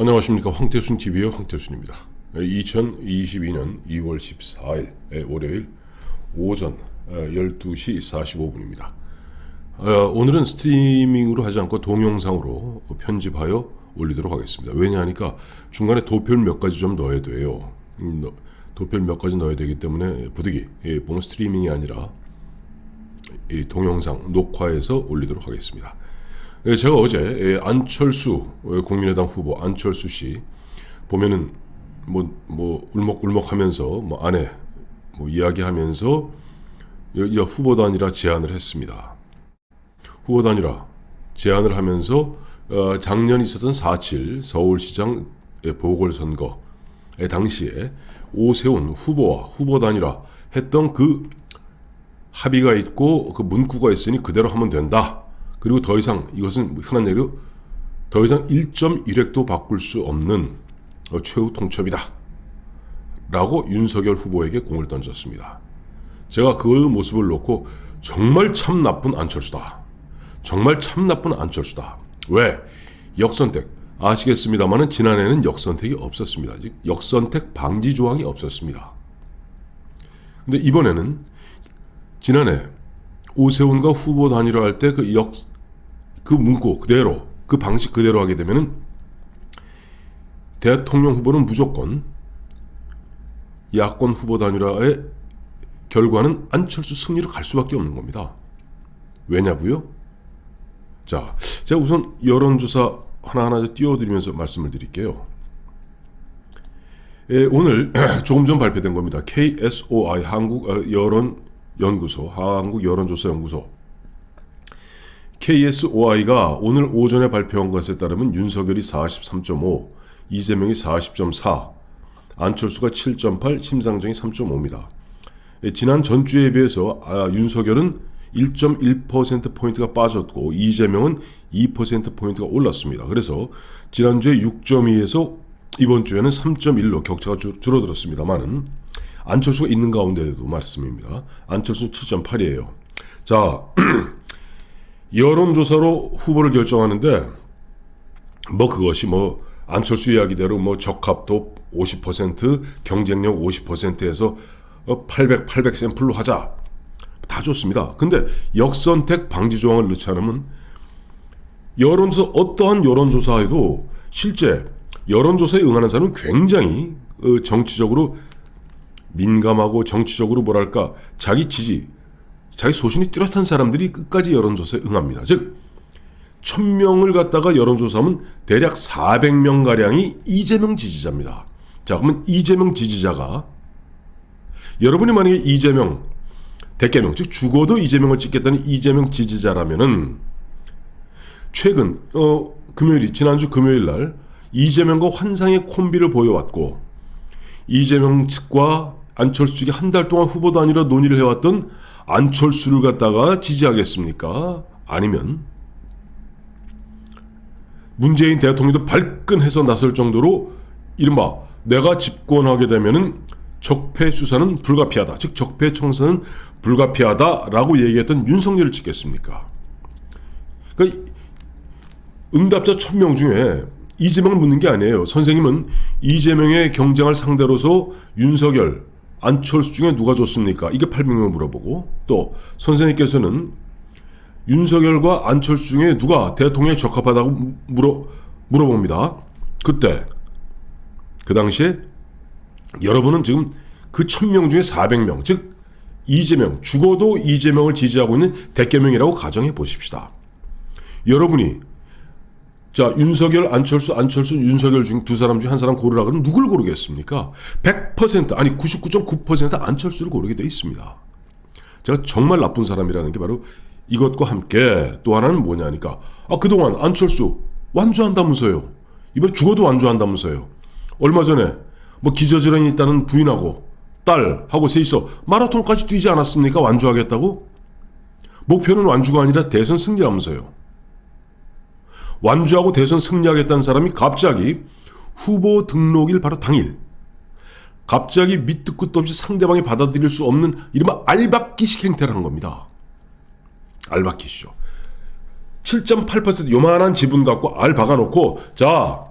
안녕하십니까. 황태순 TV의 황태순입니다. 2022년 2월 14일 월요일 오전 12시 45분입니다. 오늘은 스트리밍으로 하지 않고 동영상으로 편집하여 올리도록 하겠습니다. 왜냐하니까 중간에 도표를 몇 가지 좀 넣어야 돼요. 도표를 몇 가지 넣어야 되기 때문에 부득이 보면 스트리밍이 아니라 이 동영상 녹화해서 올리도록 하겠습니다. 제가 어제 안철수 국민의당 후보 안철수 씨 보면은 뭐 울먹울먹하면서 안에 이야기하면서 후보 단일화 제안을 했습니다. 후보 단일화 제안을 하면서 작년 있었던 4.7 서울시장 보궐선거 당시에 오세훈 후보와 후보 단일화 했던 그 합의가 있고 그 문구가 있으니 그대로 하면 된다. 그리고 더 이상 이것은 흔한 얘기로 더 이상 1.1획도 바꿀 수 없는 최후 통첩이다 라고 윤석열 후보에게 공을 던졌습니다. 제가 그 모습을 놓고 정말 참 나쁜 안철수다. 정말 참 나쁜 안철수다. 왜? 역선택. 아시겠습니다만은 지난해는 역선택이 없었습니다. 즉 역선택 방지 조항이 없었습니다. 근데 이번에는 지난해 오세훈과 후보 단일화할 때 그 문구 그대로 그 방식 그대로 하게 되면은 대통령 후보는 무조건 야권 후보 단일화의 결과는 안철수 승리로 갈 수밖에 없는 겁니다. 왜냐고요? 자, 제가 우선 여론조사 하나하나 띄워드리면서 말씀을 드릴게요. 오늘 조금 전 발표된 겁니다. KSOI 한국여론조사연구소 KSOI가 오늘 오전에 발표한 것에 따르면 윤석열이 43.5, 이재명이 40.4, 안철수가 7.8, 심상정이 3.5입니다. 지난 전주에 비해서 윤석열은 1.1%포인트가 빠졌고 이재명은 2%포인트가 올랐습니다. 그래서 지난주에 6.2에서 이번 주에는 3.1로 격차가 줄어들었습니다만은 안철수가 있는 가운데도 말씀입니다. 안철수는 7.8이에요. 자, 여론조사로 후보를 결정하는데 그것이 안철수 이야기대로 적합도 50%, 경쟁력 50%에서 800 샘플로 하자. 다 좋습니다. 근데 역선택 방지 조항을 넣지 않으면 여론조사 어떠한 여론조사에도 실제 여론조사에 응하는 사람은 굉장히 정치적으로 민감하고 정치적으로 자기 지지, 자기 소신이 뚜렷한 사람들이 끝까지 여론조사에 응합니다. 즉 1000명을 갖다가 여론조사하면 대략 400명가량이 이재명 지지자입니다. 자, 그러면 이재명 지지자가 여러분이 만약에 이재명 대개명, 즉 죽어도 이재명을 찍겠다는 이재명 지지자라면은 최근 지난주 금요일 날 이재명과 환상의 콤비를 보여왔고 이재명 측과 안철수 측이 한 달 동안 후보 단일화 논의를 해왔던 안철수를 갖다가 지지하겠습니까? 아니면 문재인 대통령도 발끈해서 나설 정도로 이른바 내가 집권하게 되면은 적폐 수사는 불가피하다. 즉 적폐 청산은 불가피하다라고 얘기했던 윤석열을 찍겠습니까? 그러니까 응답자 1000명 중에 이재명을 묻는 게 아니에요. 선생님은 이재명의 경쟁을 상대로서 윤석열, 안철수 중에 누가 좋습니까? 이게 800명 물어보고 또 선생님께서는 윤석열과 안철수 중에 누가 대통령에 적합하다고 물어봅니다. 그때 그 당시에 여러분은 지금 그 1000명 중에 400명 즉 이재명 죽어도 이재명을 지지하고 있는 대개명이라고 가정해 보십시다. 여러분이 자 윤석열 안철수 윤석열 중 두 사람 중 한 사람 고르라 그러면 누굴 고르겠습니까? 100% 아니 99.9% 안철수를 고르게 돼 있습니다. 제가 정말 나쁜 사람이라는 게 바로 이것과 함께 또 하나는 뭐냐니까 그동안 안철수 완주한다면서요. 이번에 죽어도 완주한다면서요. 얼마 전에 기저질환이 있다는 부인하고 딸하고 셋이서 마라톤까지 뛰지 않았습니까? 완주하겠다고? 목표는 완주가 아니라 대선 승리라면서요. 완주하고 대선 승리하겠다는 사람이 갑자기 후보 등록일 바로 당일 갑자기 밑도 끝도 없이 상대방이 받아들일 수 없는 이른바 알박기식 행태를 한 겁니다. 알박기시죠. 7.8% 요만한 지분 갖고 알 박아놓고 자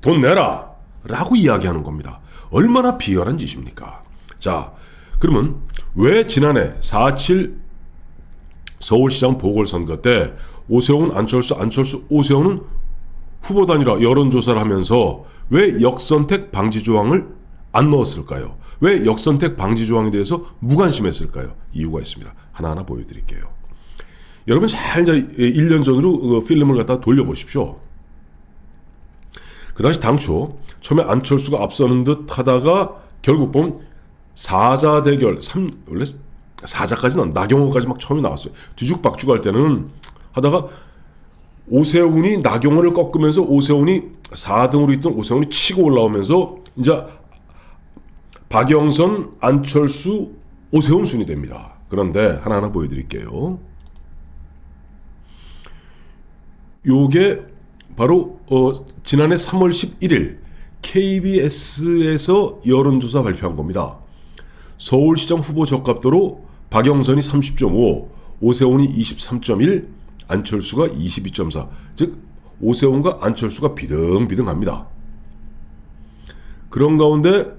돈 내라 라고 이야기하는 겁니다. 얼마나 비열한 짓입니까? 자, 그러면 왜 지난해 4.7 서울시장 보궐선거 때 오세훈, 안철수, 오세훈은 후보 단일화 여론조사를 하면서 왜 역선택 방지 조항을 안 넣었을까요? 왜 역선택 방지 조항에 대해서 무관심했을까요? 이유가 있습니다. 하나하나 보여드릴게요. 여러분 잘 이제 1년 전으로 필름을 갖다 돌려보십시오. 그 당시 당초 처음에 안철수가 앞서는 듯 하다가 결국 보면 사자 대결, 원래 사자까지는 나경원까지 막 처음에 나왔어요. 뒤죽박죽 할 때는 하다가 오세훈이 나경원을 꺾으면서 오세훈이 4등으로 있던 오세훈이 치고 올라오면서 이제 박영선, 안철수, 오세훈 순이 됩니다. 그런데 하나하나 보여드릴게요. 요게 바로 지난해 3월 11일 KBS에서 여론조사 발표한 겁니다. 서울시장 후보 적합도로 박영선이 30.5, 오세훈이 23.1, 안철수가 22.4. 즉 오세훈과 안철수가 비등비등합니다. 그런 가운데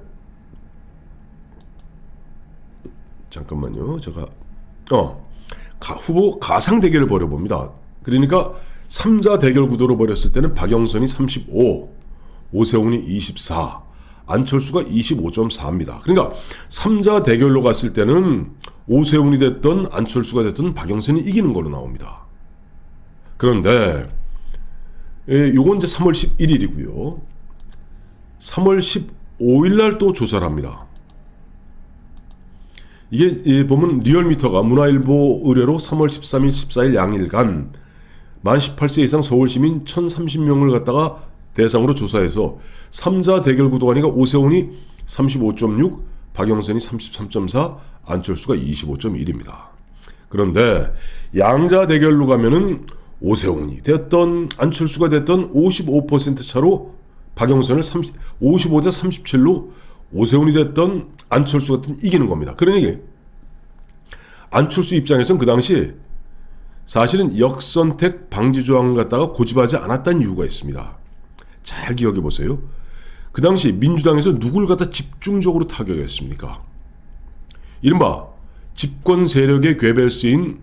잠깐만요. 제가 후보 가상 대결을 벌여봅니다. 그러니까 3자 대결 구도로 벌였을 때는 박영선이 35, 오세훈이 24, 안철수가 25.4입니다. 그러니까 3자 대결로 갔을 때는 오세훈이 됐든 안철수가 됐든 박영선이 이기는 걸로 나옵니다. 그런데 요건 이제 3월 11일이고요. 3월 15일 날 또 조사를 합니다. 이게 보면 리얼미터가 문화일보 의뢰로 3월 13일, 14일 양일간 만 18세 이상 서울시민 1030명을 갖다가 대상으로 조사해서 3자 대결 구도가 아니라 오세훈이 35.6, 박영선이 33.4, 안철수가 25.1입니다. 그런데 양자 대결로 가면은 오세훈이 됐던 안철수가 됐던 55% 차로 박영선을 55대 37로 오세훈이 됐던 안철수가 됐던 이기는 겁니다. 그러니 안철수 입장에서는 그 당시 사실은 역선택 방지 조항을 갖다가 고집하지 않았다는 이유가 있습니다. 잘 기억해 보세요. 그 당시 민주당에서 누굴 갖다 집중적으로 타격했습니까? 이른바 집권 세력의 궤벨스인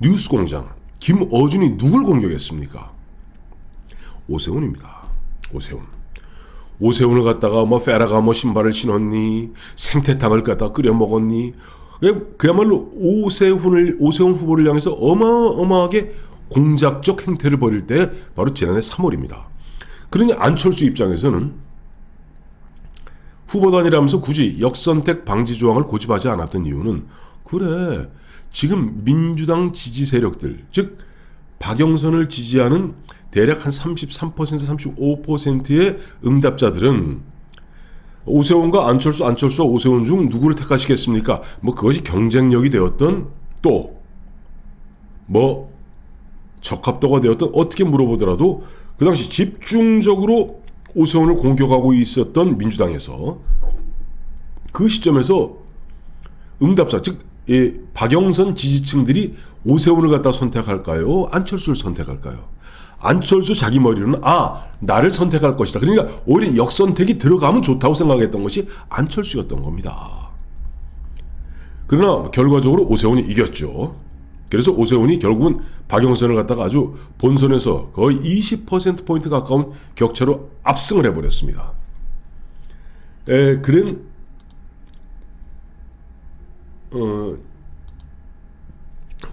뉴스공장 김어준이 누굴 공격했습니까? 오세훈입니다. 오세훈을 갖다가 페라가모 신발을 신었니? 생태탕을 갖다 끓여 먹었니? 그야말로 오세훈 후보를 향해서 어마어마하게 공작적 행태를 벌일 때 바로 지난해 3월입니다. 그러니 안철수 입장에서는 후보 단일하면서 굳이 역선택 방지 조항을 고집하지 않았던 이유는 그래 지금 민주당 지지 세력들 즉 박영선을 지지하는 대략 한 33% 35%의 응답자들은 오세훈과 안철수와 오세훈 중 누구를 택하시겠습니까? 그것이 경쟁력이 되었던 또 적합도가 되었던 어떻게 물어보더라도 그 당시 집중적으로 오세훈을 공격하고 있었던 민주당에서 그 시점에서 응답자 즉 박영선 지지층들이 오세훈을 갖다 선택할까요? 안철수를 선택할까요? 안철수 자기 머리로는 나를 선택할 것이다. 그러니까 오히려 역선택이 들어가면 좋다고 생각했던 것이 안철수였던 겁니다. 그러나 결과적으로 오세훈이 이겼죠. 그래서 오세훈이 결국은 박영선을 갖다가 아주 본선에서 거의 20%포인트 가까운 격차로 압승을 해버렸습니다.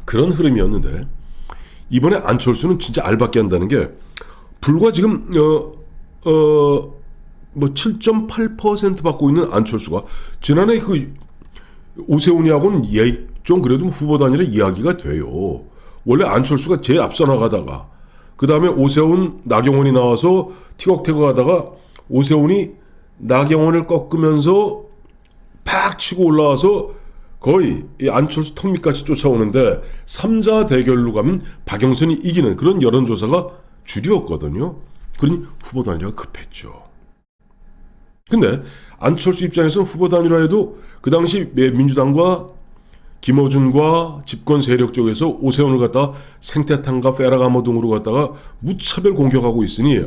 그런 흐름이었는데 이번에 안철수는 진짜 알밖에 한다는 게 불과 지금 7.8% 받고 있는 안철수가 지난해 그 오세훈이하고는 좀 그래도 후보 단일화 이야기가 돼요. 원래 안철수가 제일 앞서 나가다가 그 다음에 오세훈, 나경원이 나와서 티격태격하다가 오세훈이 나경원을 꺾으면서 팍 치고 올라와서 거의 안철수 턱 밑까지 쫓아오는데 3자 대결로 가면 박영선이 이기는 그런 여론조사가 주류였거든요. 그러니 후보 단일화가 급했죠. 근데 안철수 입장에서는 후보 단일화에도 그 당시 민주당과 김어준과 집권 세력 쪽에서 오세훈을 갖다가 생태탕과 페라가모 등으로 갖다가 무차별 공격하고 있으니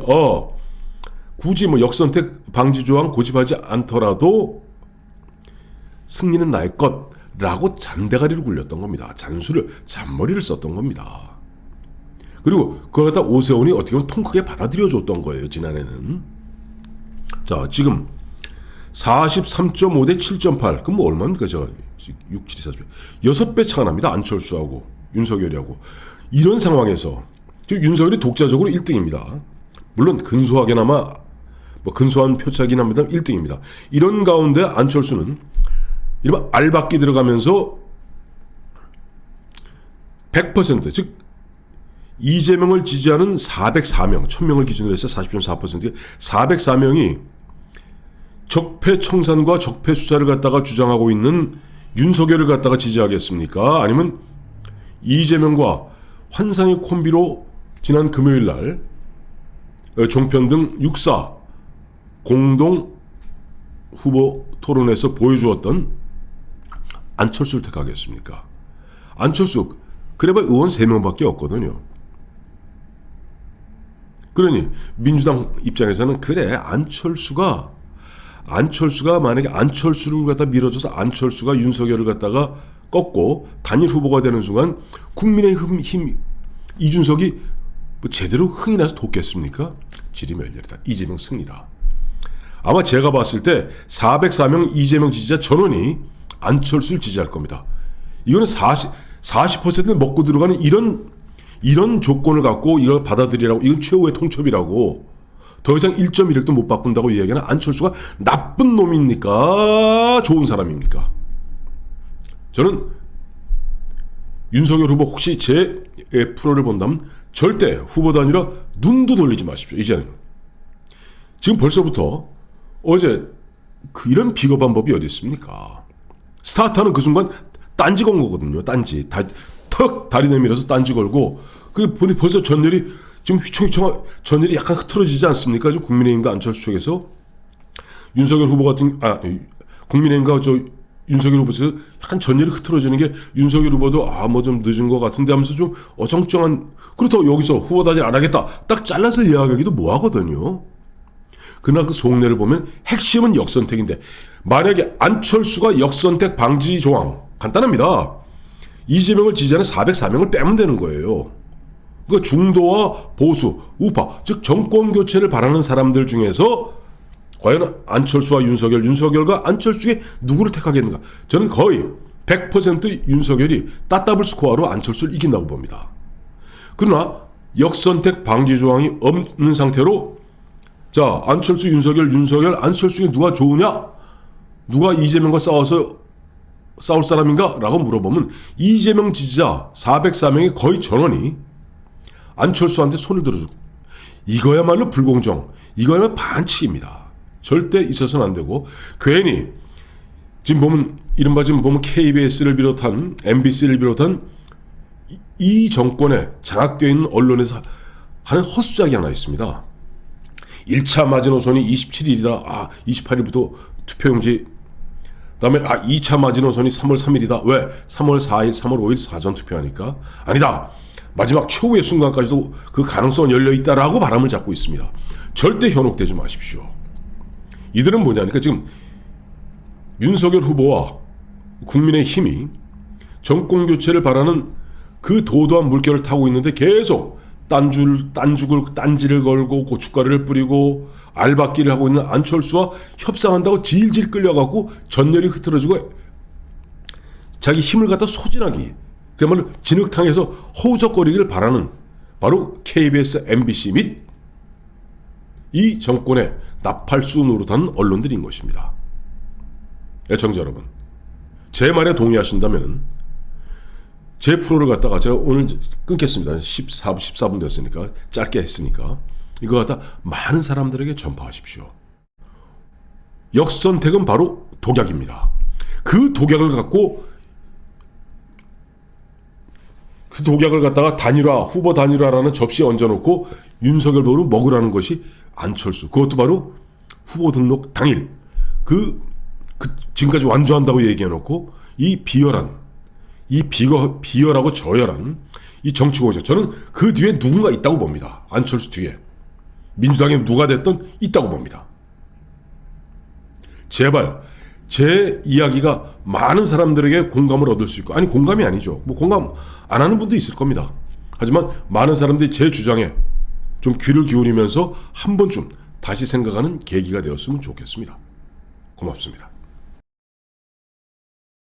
굳이 뭐 역선택 방지 조항 고집하지 않더라도 승리는 나의 것라고 잔대가리를 굴렸던 겁니다. 잔머리를 썼던 겁니다. 그리고 그걸 갖다 오세훈이 어떻게 보면 통 크게 받아들여줬던 거예요. 지난해는. 자, 지금 43.5 대 7.8. 그럼 뭐 얼마입니까? 제가 6, 7, 4, 6배 차가 납니다. 안철수하고 윤석열이하고. 이런 상황에서 윤석열이 독자적으로 1등입니다. 물론 근소하게나마 뭐 근소한 표차긴 합니다. 1등입니다. 이런 가운데 안철수는 이른바 알박기 들어가면서 100%, 즉 이재명을 지지하는 404명, 1000명을 기준으로 해서 40.4%, 404명이 적폐 청산과 적폐 수사를 갖다가 주장하고 있는 윤석열을 갖다가 지지하겠습니까? 아니면 이재명과 환상의 콤비로 지난 금요일 날 종편 등 6사 공동 후보 토론에서 보여주었던 안철수를 택하겠습니까? 안철수, 그래봐 의원 3명밖에 없거든요. 그러니 민주당 입장에서는 그래, 안철수가 만약에 안철수를 갖다 밀어줘서 안철수가 윤석열을 갖다가 꺾고 단일 후보가 되는 순간 국민의힘 이준석이 뭐 제대로 흥이 나서 돕겠습니까? 지리멸렬이다. 이재명 승리다. 아마 제가 봤을 때 404명 이재명 지지자 전원이 안철수를 지지할 겁니다. 이거는 40%를 먹고 들어가는 이런 조건을 갖고 이걸 받아들이라고, 이건 최후의 통첩이라고, 더 이상 1.1획도 못 바꾼다고 이야기하는 안철수가 나쁜 놈입니까? 좋은 사람입니까? 저는 윤석열 후보 혹시 제 프로를 본다면 절대 후보도 아니라 눈도 돌리지 마십시오. 이제는. 지금 벌써부터 어제 이런 비겁한 법이 어디 있습니까? 스타트하는 그 순간 딴지 건 거거든요. 딴지. 턱 다리 내밀어서 딴지 걸고, 그 보니 벌써 전열이 지금 휘청휘청 전열이 약간 흐트러지지 않습니까? 지금 국민의힘과 안철수 쪽에서 윤석열 후보 같은 국민의힘과 윤석열 후보 쪽에서 약간 전열이 흐트러지는 게, 윤석열 후보도 뭐 좀 늦은 것 같은데 하면서 좀 어정쩡한, 그렇다고 여기서 후보 단일 안 하겠다 딱 잘라서 이야기하기도 뭐하거든요. 그러나 그 속내를 보면 핵심은 역선택인데, 만약에 안철수가 역선택 방지 조항 간단합니다. 이재명을 지지하는 404명을 빼면 되는 거예요. 그 중도와 보수, 우파, 즉 정권 교체를 바라는 사람들 중에서 과연 안철수와 윤석열과 안철수 중에 누구를 택하겠는가? 저는 거의 100% 윤석열이 따따블 스코어로 안철수를 이긴다고 봅니다. 그러나 역선택 방지 조항이 없는 상태로, 자, 안철수, 윤석열, 안철수 중에 누가 좋으냐? 누가 이재명과 싸울 사람인가? 라고 물어보면 이재명 지지자 404명의 거의 전원이 안철수한테 손을 들어주고, 이거야말로 불공정, 이거야말로 반칙입니다. 절대 있어서는 안 되고, 괜히 지금 보면 KBS를 비롯한 MBC를 비롯한 이 정권에 장악되어 있는 언론에서 하는 헛수작이 하나 있습니다. 1차 마지노선이 27일이다. 28일부터 투표용지. 그다음에 2차 마지노선이 3월 3일이다. 왜? 3월 4일, 3월 5일 사전투표하니까. 아니다. 마지막 최후의 순간까지도 그 가능성은 열려있다라고 바람을 잡고 있습니다. 절대 현혹되지 마십시오. 이들은 뭐냐니까, 지금 윤석열 후보와 국민의힘이 정권교체를 바라는 그 도도한 물결을 타고 있는데 계속 딴지를 걸고 고춧가루를 뿌리고 알박기를 하고 있는 안철수와 협상한다고 질질 끌려가고 전열이 흐트러지고 자기 힘을 갖다 소진하기, 그야말로 진흙탕에서 허우적거리기를 바라는 바로 KBS, MBC 및 이 정권의 나팔수 노릇하는 언론들인 것입니다. 애청자 여러분, 제 말에 동의하신다면 제 프로를 갖다가 제가 오늘 끊겠습니다. 14분 됐으니까, 짧게 했으니까 이거 갖다 많은 사람들에게 전파하십시오. 역선택은 바로 독약입니다. 그 독약을 갖다가 후보 단일화라는 접시에 얹어놓고 윤석열 후보를 먹으라는 것이 안철수. 그것도 바로 후보 등록 당일 지금까지 완주한다고 얘기해놓고 이 비열한 이 비열하고 저열한 이 정치 공작, 저는 그 뒤에 누군가 있다고 봅니다. 안철수 뒤에. 민주당에 누가 됐든 있다고 봅니다. 제발 제 이야기가 많은 사람들에게 공감을 얻을 수 있고, 아니 공감이 아니죠. 뭐 공감 안 하는 분도 있을 겁니다. 하지만 많은 사람들이 제 주장에 좀 귀를 기울이면서 한 번쯤 다시 생각하는 계기가 되었으면 좋겠습니다. 고맙습니다.